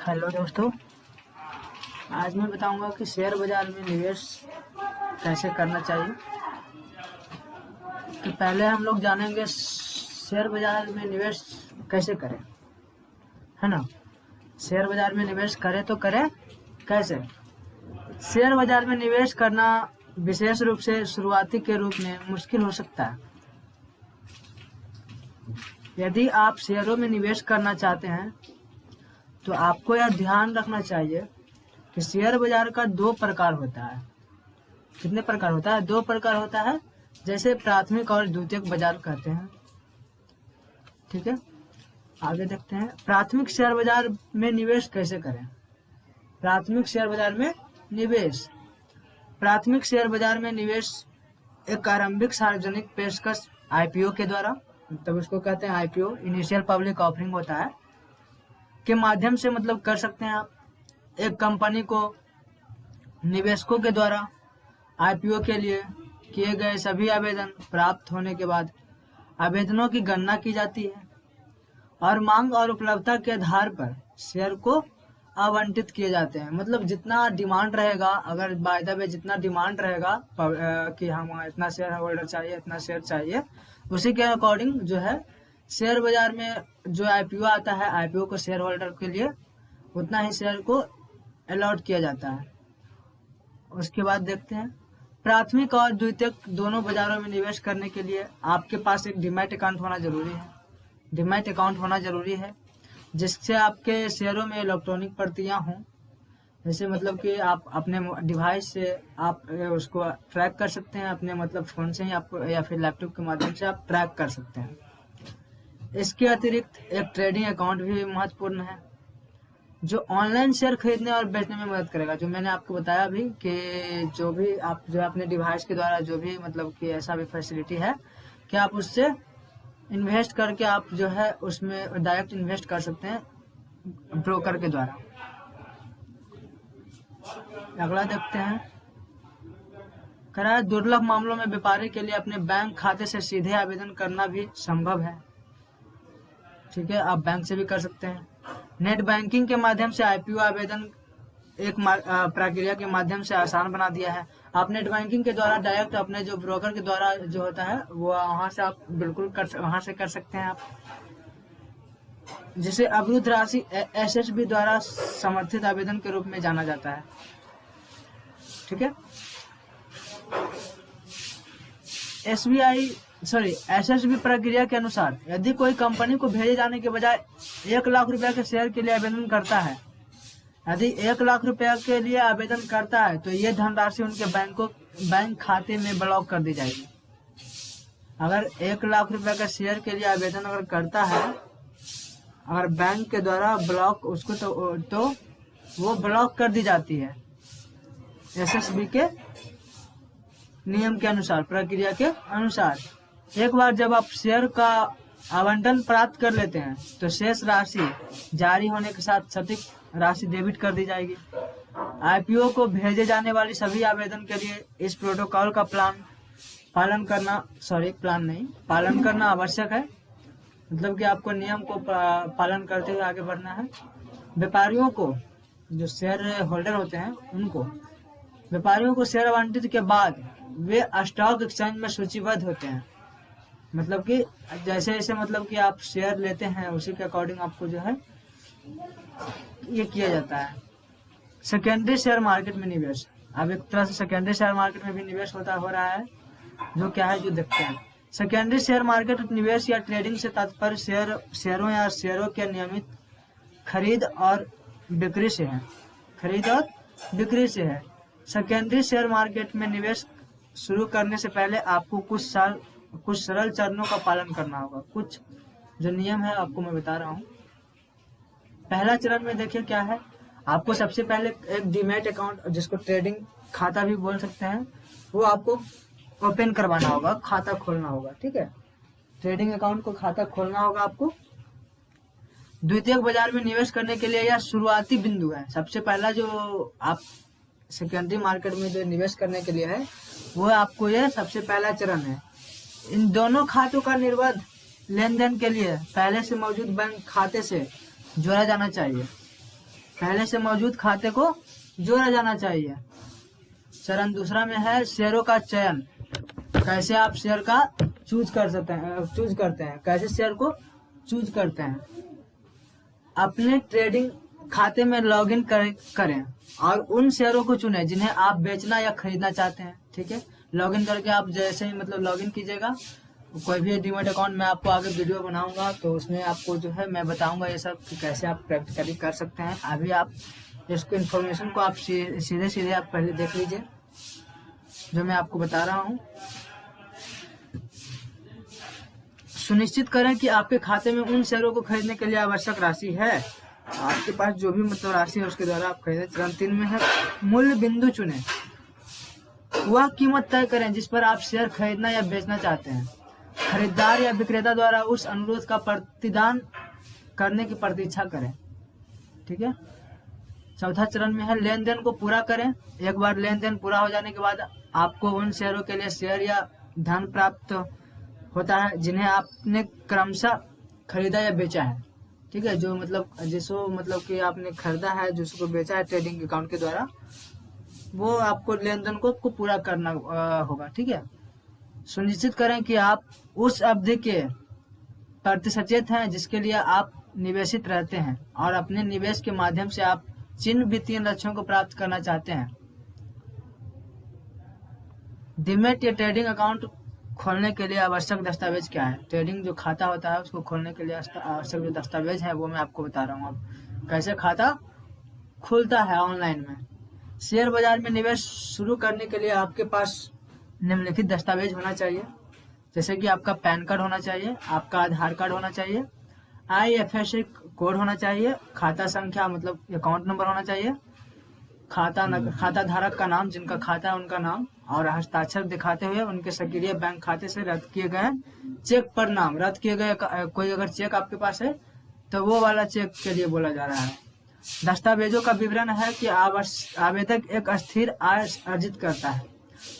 Hello दोस्तों, आज मैं बताऊंगा कि शेयर बाजार में निवेश कैसे करना चाहिए। तो पहले हम लोग जानेंगे शेयर बाजार में निवेश कैसे करें, है ना। शेयर बाजार में निवेश करें तो करें कैसे। शेयर बाजार में निवेश करना विशेष रूप से शुरुआती के रूप में मुश्किल हो सकता है। यदि आप शेयरों में निवेश करना चाहते हैं तो आपको यह ध्यान रखना चाहिए कि शेयर बाजार का दो प्रकार होता है। कितने प्रकार होता है? दो प्रकार होता है, जैसे प्राथमिक और द्वितीयक बाजार कहते हैं। ठीक है, आगे देखते हैं प्राथमिक शेयर बाजार में निवेश कैसे करें। प्राथमिक शेयर बाजार में निवेश प्राथमिक शेयर बाजार में निवेश एक आरंभिक सार्वजनिक पेशकश आईपीओ के द्वारा, मतलब उसको कहते हैं आईपीओ, इनिशियल पब्लिक ऑफरिंग होता है, के माध्यम से मतलब कर सकते हैं आप। एक कंपनी को निवेशकों के द्वारा आईपीओ के लिए किए गए सभी आवेदन प्राप्त होने के बाद आवेदनों की गणना की जाती है और मांग और उपलब्धता के आधार पर शेयर को आवंटित किए जाते हैं। मतलब जितना डिमांड रहेगा, अगर बाय द वे जितना डिमांड रहेगा कि हम इतना शेयर होल्डर चाहिए, इतना शेयर चाहिए, उसी के अकॉर्डिंग जो है शेयर बाजार में जो आईपीओ आता है, आईपीओ को शेयर होल्डर के लिए उतना ही शेयर को अलॉट किया जाता है। उसके बाद देखते हैं प्राथमिक और द्वितीयक दोनों बाजारों में निवेश करने के लिए आपके पास एक डीमैट अकाउंट होना जरूरी है। डीमैट अकाउंट होना जरूरी है जिससे आपके शेयरों में इलेक्ट्रॉनिक प्रतियां हों। जैसे मतलब कि आप अपने डिवाइस से आप उसको ट्रैक कर सकते हैं, अपने मतलब फोन से ही आपको या फिर लैपटॉप के माध्यम से आप ट्रैक कर सकते हैं। इसके अतिरिक्त एक ट्रेडिंग अकाउंट भी महत्वपूर्ण है जो ऑनलाइन शेयर खरीदने और बेचने में मदद करेगा। जो मैंने आपको बताया अभी कि जो भी आप जो अपने डिवाइस के द्वारा जो भी मतलब कि ऐसा भी फैसिलिटी है कि आप उससे इन्वेस्ट करके आप जो है उसमें डायरेक्ट इन्वेस्ट कर सकते हैं ब्रोकर के द्वारा। अगला देखते हैं दुर्लभ मामलों में व्यापारी के लिए अपने बैंक खाते से सीधे आवेदन करना भी संभव है। ठीक है, आप बैंक से भी कर सकते हैं। नेट बैंकिंग के माध्यम से आईपीओ आवेदन एक प्रक्रिया के माध्यम से आसान बना दिया है। आप नेट बैंकिंग के द्वारा डायरेक्ट अपने जो ब्रोकर के द्वारा जो होता है वो वहां से आप बिल्कुल वहां से कर सकते हैं आप, जिसे अवरुद्ध राशि एसएसबी द्वारा समर्थित आवेदन के रूप में जाना जाता है। ठीक है, एसएसबी प्रक्रिया के अनुसार यदि कोई कंपनी को भेजे जाने के बजाय 1 लाख रुपए के शेयर के लिए आवेदन करता है, यदि 1 लाख रुपए के लिए आवेदन करता है तो ये धनराशि उनके बैंक खाते में ब्लॉक कर दी जाएगी। अगर 1 लाख रुपए का शेयर के लिए आवेदन अगर करता है, अगर बैंक के द्वारा ब्लॉक उसको तो वो ब्लॉक कर दी जाती है एसएसबी के नियम के अनुसार, प्रक्रिया के अनुसार। एक बार जब आप शेयर का आवंटन प्राप्त कर लेते हैं तो शेष राशि जारी होने के साथ सटीक राशि डेबिट कर दी जाएगी। आईपीओ को भेजे जाने वाली सभी आवेदन के लिए इस प्रोटोकॉल का पालन करना आवश्यक है। मतलब कि आपको नियम को पालन करते हुए आगे बढ़ना है। व्यापारियों को, जो शेयर होल्डर होते हैं, व्यापारियों को शेयर आवंटित के बाद वे स्टॉक एक्सचेंज में सूचीबद्ध होते हैं। मतलब कि जैसे जैसे मतलब कि आप शेयर लेते हैं उसी के अकॉर्डिंग आपको जो है ये किया जाता है। सेकेंडरी शेयर मार्केट में निवेश, अब एक तरह से सेकेंडरी शेयर मार्केट में भी निवेश हो रहा है। जो क्या है जो देखते हैं। सेकेंडरी शेयर मार्केट निवेश या ट्रेडिंग से तात्पर्य शेयरों या शेयरों के नियमित खरीद और बिक्री से है। सेकेंडरी शेयर मार्केट में निवेश शुरू करने से पहले आपको कुछ सरल चरणों का पालन करना होगा। कुछ जो नियम है आपको मैं बता रहा हूँ। पहला चरण में देखिए क्या है, आपको सबसे पहले एक डीमैट अकाउंट, जिसको ट्रेडिंग खाता भी बोल सकते हैं, वो आपको ओपन करवाना होगा, खाता खोलना होगा। ठीक है, ट्रेडिंग अकाउंट को खाता खोलना होगा आपको। द्वितीयक बाजार में निवेश करने के लिए यह शुरुआती बिंदु है। सबसे पहला जो आप सेकेंडरी मार्केट में जो निवेश करने के लिए है वो आपको यह सबसे पहला चरण है। इन दोनों खातों का निर्बाध लेन देन के लिए पहले से मौजूद बैंक खाते से जोड़ा जाना चाहिए। पहले से मौजूद खाते को जोड़ा जाना चाहिए। चरण दूसरा में है शेयरों का चयन। कैसे आप शेयर का चूज करते हैं, कैसे शेयर को चूज करते हैं। अपने ट्रेडिंग खाते में लॉगिन करें और उन शेयरों को चुनें जिन्हें आप बेचना या खरीदना चाहते हैं। ठीक है, लॉगिन करके आप जैसे ही मतलब लॉगिन कीजिएगा, कोई भी डीमैट अकाउंट में आपको आगे वीडियो बनाऊंगा तो उसमें आपको जो है मैं बताऊंगा ये सब कि कैसे आप प्रैक्टिकली कर सकते हैं। अभी आप इसको इन्फॉर्मेशन को आप सीधे सीधे आप पहले देख लीजिए जो मैं आपको बता रहा हूँ। सुनिश्चित करें कि आपके खाते में उन शेयरों को खरीदने के लिए आवश्यक राशि है। आपके पास जो भी मतलब राशि है उसके द्वारा आप खरीदें। चरण 3 में है मूल्य बिंदु चुनें। वह कीमत तय करें जिस पर आप शेयर खरीदना या बेचना चाहते हैं। खरीदार या विक्रेता द्वारा उस अनुरोध का प्रतिदान करने की प्रतीक्षा करें। ठीक है। चौथा चरण में है लेन देन को पूरा करें। एक बार लेन देन पूरा हो जाने के बाद आपको उन शेयरों के लिए शेयर या धन प्राप्त होता है जिन्हें आपने क्रमशः खरीदा या बेचा है। ठीक है, जो मतलब जिसको मतलब कि आपने खरीदा है, जिसको बेचा है ट्रेडिंग अकाउंट के द्वारा, वो आपको लेन देन को पूरा करना होगा। ठीक है। सुनिश्चित करें कि आप उस अवधि के प्रति सचेत हैं जिसके लिए आप निवेशित रहते हैं और अपने निवेश के माध्यम से आप जिन वित्तीय लक्ष्यों को प्राप्त करना चाहते हैं। डीमैट या ट्रेडिंग अकाउंट खोलने के लिए आवश्यक दस्तावेज क्या है। ट्रेडिंग जो खाता होता है उसको खोलने के लिए आवश्यक जो दस्तावेज है वो मैं आपको बता रहा हूँ। अब कैसे खाता खुलता है ऑनलाइन में। शेयर बाजार में निवेश शुरू करने के लिए आपके पास निम्नलिखित दस्तावेज होना चाहिए, जैसे कि आपका पैन कार्ड होना चाहिए, आपका आधार कार्ड होना चाहिए, IFSC कोड होना चाहिए, खाता संख्या मतलब अकाउंट नंबर होना चाहिए, खाता धारक का नाम, जिनका खाता है उनका नाम, और हस्ताक्षर दिखाते हुए उनके सक्रिय बैंक खाते से रद्द किए गए चेक पर नाम। रद्द किए गए कोई अगर चेक आपके पास है तो वो वाला चेक के लिए बोला जा रहा है। दस्तावेजों का विवरण है कि आवेदक एक स्थिर आय अर्जित करता है।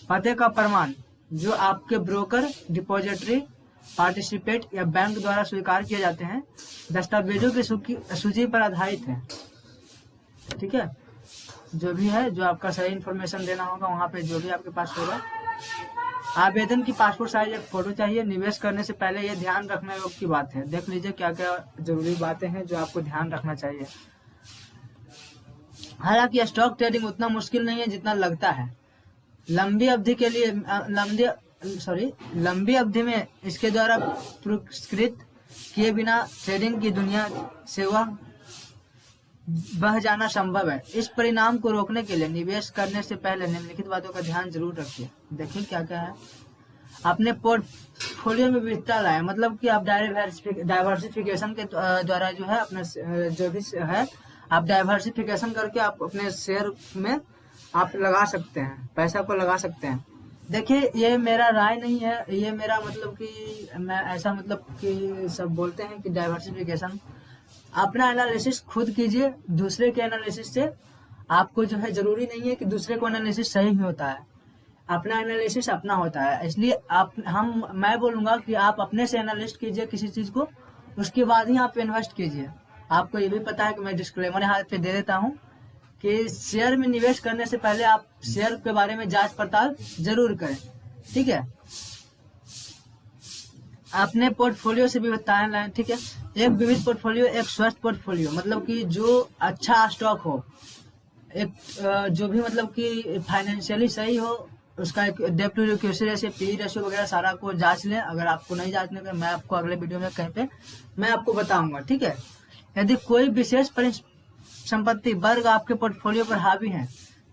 पते का प्रमाण जो आपके ब्रोकर, डिपॉजिटरी, पार्टिसिपेट या बैंक द्वारा स्वीकार किए जाते हैं, दस्तावेजों की सूची पर आधारित है। ठीक है, जो भी है, जो आपका सही इन्फॉर्मेशन देना होगा वहाँ पे जो भी आपके पास होगा। आवेदन की पासपोर्ट साइज एक फोटो चाहिए। निवेश करने से पहले ये ध्यान रखने योग्य की बात है। देख लीजिए क्या क्या जरूरी बातें हैं जो आपको ध्यान रखना चाहिए। हालांकि स्टॉक ट्रेडिंग उतना मुश्किल नहीं है जितना लगता है। लंबी अवधि में इसके द्वारा पुरस्कृत किए बिना ट्रेडिंग की दुनिया से वह बह जाना संभव है। इस परिणाम को रोकने के लिए निवेश करने से पहले निम्नलिखित बातों का ध्यान जरूर रखिए। देखिए क्या क्या है। अपने पोर्टफोलियो में विविधता लाएं, मतलब कि आप डाइवर्सिफिकेशन के द्वारा जो है अपने जो भी है आप डाइवर्सिफिकेशन करके आप अपने शेयर में आप लगा सकते हैं, पैसा को लगा सकते हैं। देखिए ये मेरा राय नहीं है, ये मेरा मतलब कि मैं ऐसा मतलब कि सब बोलते हैं कि डाइवर्सिफिकेशन, अपना एनालिसिस खुद कीजिए। दूसरे के एनालिसिस से आपको जो है जरूरी नहीं है कि दूसरे को एनालिसिस सही ही होता है। अपना एनालिसिस अपना होता है, इसलिए मैं बोलूंगा कि आप अपने से एनालिस्ट कीजिए किसी चीज को, उसके बाद ही आप इन्वेस्ट कीजिए। आपको ये भी पता है कि मैं डिस्क्लेमर यहाँ पे दे देता हूँ कि शेयर में निवेश करने से पहले आप शेयर के बारे में जांच पड़ताल जरूर करें। ठीक है, अपने पोर्टफोलियो से विविधताएं लाएं। ठीक है, एक विविध पोर्टफोलियो एक स्वस्थ पोर्टफोलियो, मतलब कि जो अच्छा स्टॉक हो, एक जो भी मतलब कि फाइनेंशियली सही हो, उसका एक डेब्ट to equity ratio, P ratio वगैरह सारा को जांच लें। अगर आपको नहीं जांचने का, मैं आपको अगले वीडियो में कहीं पे मैं आपको बताऊंगा। ठीक है, यदि कोई विशेष संपत्ति वर्ग आपके पोर्टफोलियो पर हावी है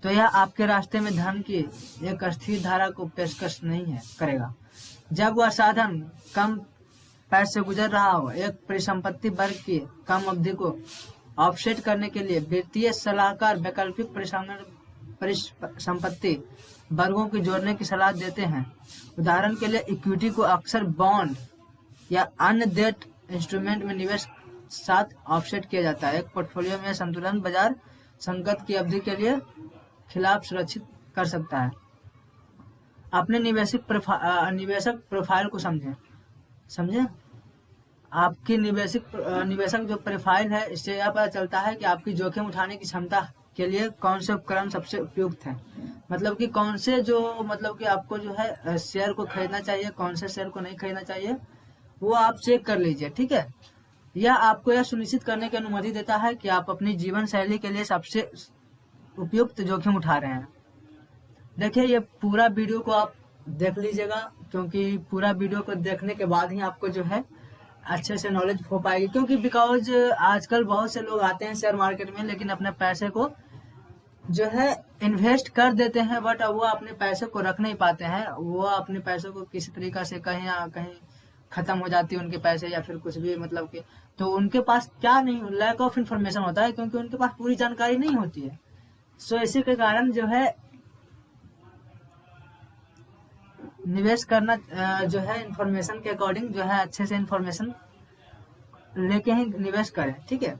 तो यह आपके रास्ते में धन की एक स्थिर धारा को पेशकश नहीं करेगा। जब वह साधन कम पैसे गुजर रहा हो, एक परिसंपत्ति वर्ग की कम अवधि को ऑफसेट करने के लिए वित्तीय सलाहकार वैकल्पिक परिसंपत्ति वर्गों की जोड़ने की सलाह देते हैं। उदाहरण के लिए इक्विटी को अक्सर बॉन्ड या अन्य डेट इंस्ट्रूमेंट में निवेश साथ ऑफसेट किया जाता है। एक पोर्टफोलियो में संतुलन बाजार संकट की अवधि के लिए खिलाफ सुरक्षित कर सकता है। अपने निवेशक प्रोफाइल को समझें। आपकी निवेशक जो प्रोफाइल है, इससे यह पता चलता है कि आपकी जोखिम उठाने की क्षमता के लिए कौन से उपकरण सबसे उपयुक्त है। मतलब कि कौन से जो मतलब कि आपको जो है शेयर को खरीदना चाहिए, कौन से शेयर को नहीं खरीदना चाहिए, वो आप चेक कर लीजिए, ठीक है। यह आपको यह सुनिश्चित करने की अनुमति देता है कि आप अपनी जीवन शैली के लिए सबसे उपयुक्त जोखिम उठा रहे हैं। देखिए, ये पूरा वीडियो को आप देख लीजिएगा, क्योंकि पूरा वीडियो को देखने के बाद ही आपको जो है अच्छे से नॉलेज हो पाएगी। क्योंकि बिकॉज आजकल बहुत से लोग आते हैं शेयर मार्केट में, लेकिन अपने पैसे को जो है इन्वेस्ट कर देते हैं, बट वो अपने पैसे को रख नहीं पाते हैं। वो अपने पैसों को किसी तरीका से कहीं ना कहीं खत्म हो जाती है उनके पैसे, या फिर कुछ भी मतलब कि, तो उनके पास क्या नहीं, लैक ऑफ इन्फॉर्मेशन होता है, क्योंकि उनके पास पूरी जानकारी नहीं होती है। सो इसी के कारण जो है निवेश करना जो है इन्फॉर्मेशन के अकॉर्डिंग जो है अच्छे से इन्फॉर्मेशन लेके ही निवेश करें, ठीक है।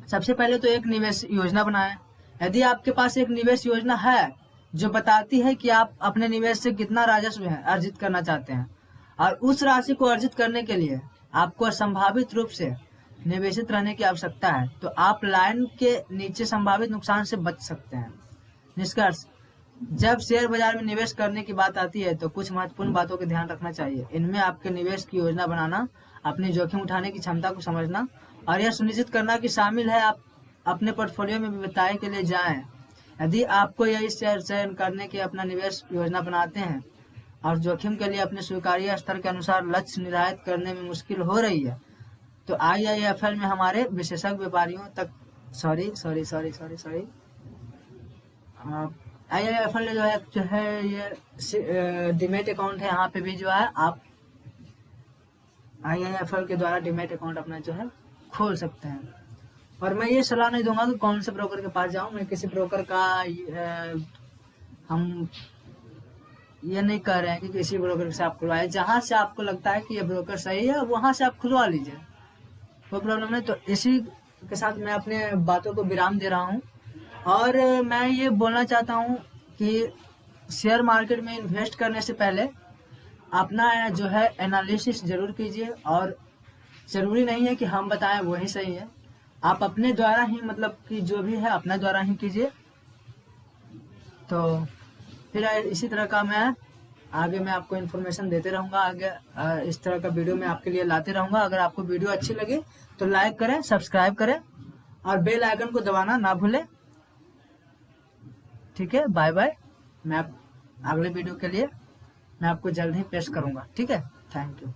सबसे पहले तो एक निवेश योजना बनाएं। यदि आपके पास एक निवेश योजना है जो बताती है कि आप अपने निवेश से कितना राजस्व अर्जित करना चाहते हैं, और उस राशि को अर्जित करने के लिए आपको संभावित रूप से निवेशित रहने की आवश्यकता है, तो आप लाइन के नीचे संभावित नुकसान से बच सकते हैं। निष्कर्ष, जब शेयर बाजार में निवेश करने की बात आती है तो कुछ महत्वपूर्ण बातों का ध्यान रखना चाहिए। इनमें आपके निवेश की योजना बनाना, अपनी जोखिम उठाने की क्षमता को समझना, और यह सुनिश्चित करना कि शामिल है आप अपने पोर्टफोलियो में विविधताएं के लिए जाएं। यदि आपको यही शेयर चयन करने की अपना निवेश योजना बनाते हैं और जोखिम के लिए अपने स्वीकार्य स्तर के अनुसार लक्ष्य निर्धारित करने में मुश्किल हो रही है, तो IIFL में हमारे विशेषज्ञ व्यापारियों तक IIFL जो है ये डीमैट अकाउंट है। यहाँ पे भी जो है आप IIFL के द्वारा डीमैट अकाउंट अपना जो है खोल सकते हैं। और मैं ये सलाह नहीं दूंगा कि कौन से ब्रोकर के पास जाऊं। मैं किसी ब्रोकर का हम ये नहीं कह रहे हैं कि किसी ब्रोकर से आप खुलवाए। जहां से आपको लगता है कि ये ब्रोकर सही है, वहां से आप खुलवा लीजिए, कोई प्रॉब्लम नहीं। तो इसी के साथ मैं अपने बातों को विराम दे रहा हूँ, और मैं ये बोलना चाहता हूँ कि शेयर मार्केट में इन्वेस्ट करने से पहले अपना जो है एनालिसिस जरूर कीजिए, और जरूरी नहीं है कि हम बताएं वही सही है। आप अपने द्वारा ही मतलब कि जो भी है अपने द्वारा ही कीजिए। तो फिर इसी तरह का मैं आपको इन्फॉर्मेशन देते रहूंगा। आगे इस तरह का वीडियो मैं आपके लिए लाते रहूंगा। अगर आपको वीडियो अच्छी लगे तो लाइक करें, सब्सक्राइब करें, और बेल आइकन को दबाना ना भूलें। ठीक है, बाय बाय। मैं अगले वीडियो के लिए मैं आपको जल्द ही पेश करूंगा। ठीक है, थैंक यू।